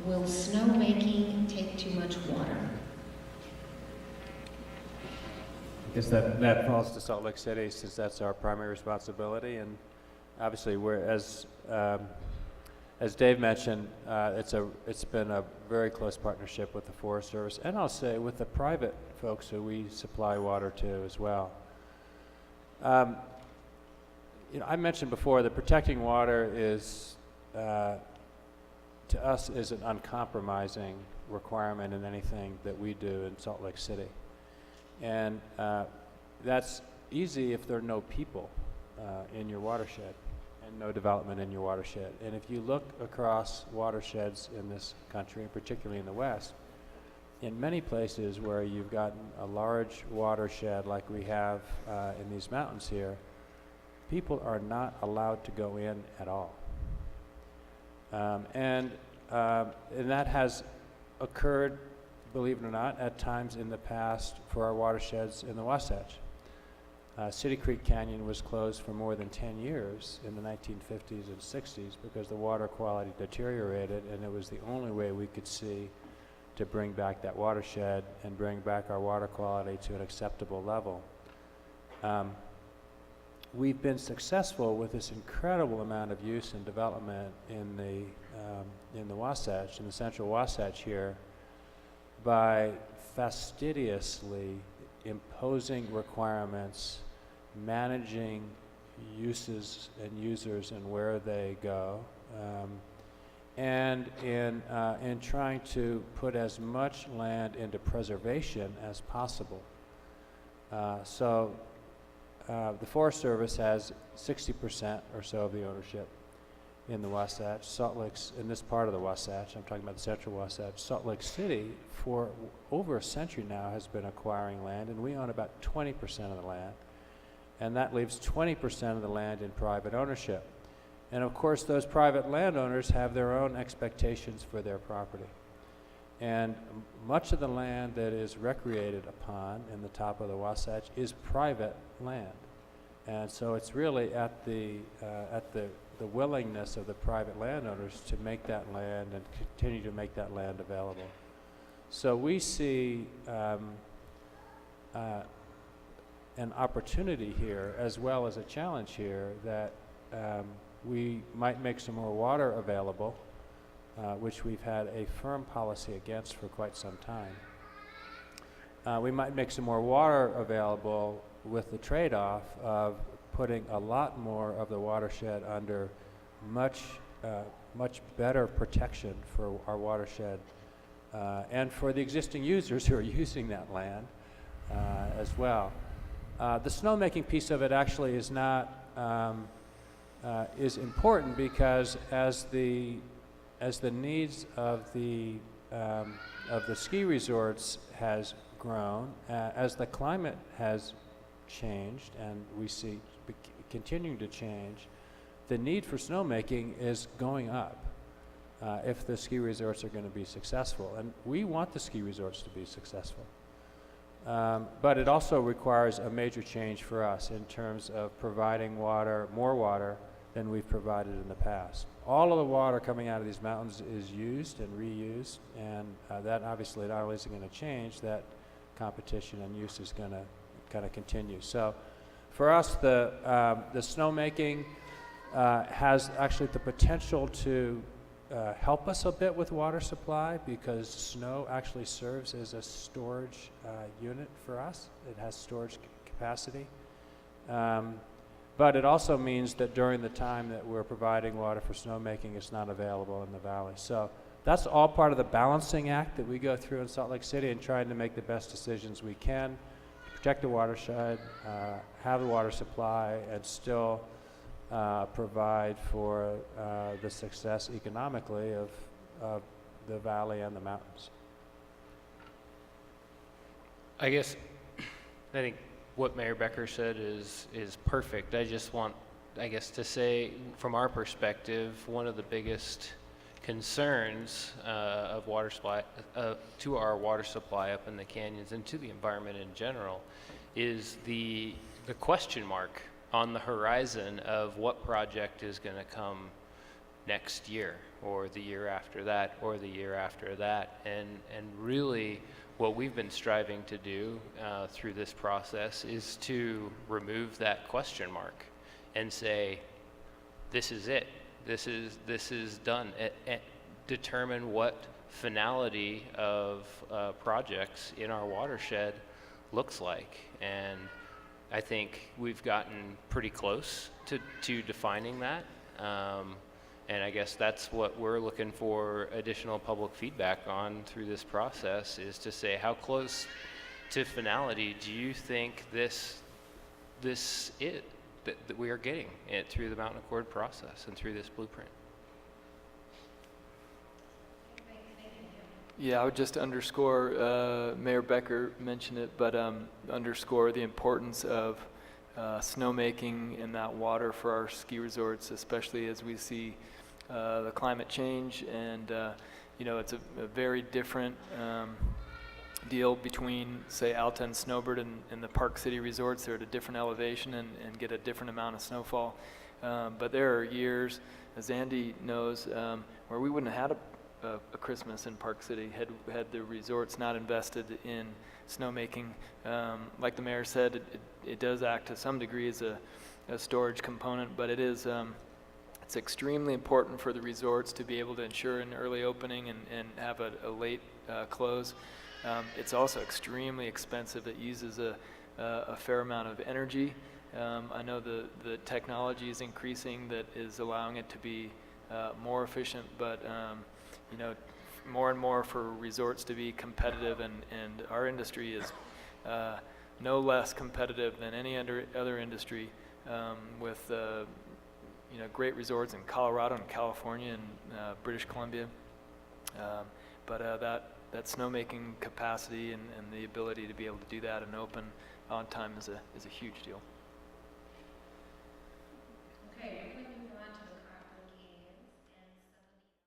will snowmaking take too much water? I guess that falls to Salt Lake City, since that's our primary responsibility. And obviously, as Dave mentioned, it's been a very close partnership with the Forest Service, and I'll say with the private folks who we supply water to as well. I mentioned before that protecting water is, to us, is an uncompromising requirement in anything that we do in Salt Lake City. And that's easy if there are no people in your watershed and no development in your watershed. And if you look across watersheds in this country, and particularly in the West, in many places where you've gotten a large watershed like we have in these mountains here, people are not allowed to go in at all. And that has occurred, believe it or not, at times in the past for our watersheds in the Wasatch. City Creek Canyon was closed for more than 10 years in the 1950s and 60s because the water quality deteriorated, and it was the only way we could see to bring back that watershed and bring back our water quality to an acceptable level. We've been successful with this incredible amount of use and development in the Wasatch, in the central Wasatch here, by fastidiously imposing requirements, managing uses and users and where they go, and in trying to put as much land into preservation as possible. So the Forest Service has 60% or so of the ownership in the Wasatch. Salt Lake's, in this part of the Wasatch, I'm talking about the central Wasatch, Salt Lake City, for over a century now, has been acquiring land, and we own about 20% of the land. And that leaves 20% of the land in private ownership. And of course, those private landowners have their own expectations for their property. And much of the land that is recreated upon in the top of the Wasatch is private land. And so it's really at the willingness of the private landowners to make that land and continue to make that land available. So we see an opportunity here as well as a challenge here that we might make some more water available, which we've had a firm policy against for quite some time. We might make some more water available with the trade-off of putting a lot more of the watershed under much better protection for our watershed and for the existing users who are using that land as well. The snowmaking piece of it actually is not is important because as the needs of the ski resorts has grown, as the climate has changed, and we see continuing to change, the need for snowmaking is going up if the ski resorts are going to be successful. And we want the ski resorts to be successful. But it also requires a major change for us in terms of providing water, more water than we've provided in the past. All of the water coming out of these mountains is used and reused, and that obviously not only is it going to change, that competition and use is going to kind of continue. So for us, the snowmaking has actually the potential to help us a bit with water supply because snow actually serves as a storage unit for us. It has storage capacity. But it also means that during the time that we're providing water for snowmaking, it's not available in the valley. So that's all part of the balancing act that we go through in Salt Lake City and trying to make the best decisions we can to protect the watershed, have the water supply, and still provide for the success economically of the valley and the mountains. I think what Mayor Becker said is perfect. I just want, to say from our perspective, one of the biggest concerns of water supply to our water supply up in the canyons and to the environment in general is the question mark on the horizon of what project is going to come next year. or the year after that, or the year after that. And really, what we've been striving to do through this process is to remove that question mark and say, this is it. This is done. Determine what finality of projects in our watershed looks like. And I think we've gotten pretty close to defining that. And I guess that's what we're looking for additional public feedback on through this process, is to say, how close to finality do you think this is that we are getting it through the Mountain Accord process and through this blueprint? Yeah, I would just underscore, Mayor Becker mentioned it, but underscore the importance of snowmaking in that water for our ski resorts, especially as we see the climate change. And it's a very different deal between, say, Alta and Snowbird and the Park City resorts. They're at a different elevation and get a different amount of snowfall. But there are years, as Andy knows, where we wouldn't have had a Christmas in Park City had the resorts not invested in snowmaking. Like the mayor said, it does act to some degree as a storage component, but it's extremely important for the resorts to be able to ensure an early opening and have a late close. It's also extremely expensive. It uses a fair amount of energy. I know the technology is increasing that is allowing it to be more efficient, but more and more for resorts to be competitive, and our industry is no less competitive than any other industry, with great resorts in Colorado and California and British Columbia. But that snowmaking capacity and the ability to be able to do that and open on time is a huge deal. Okay,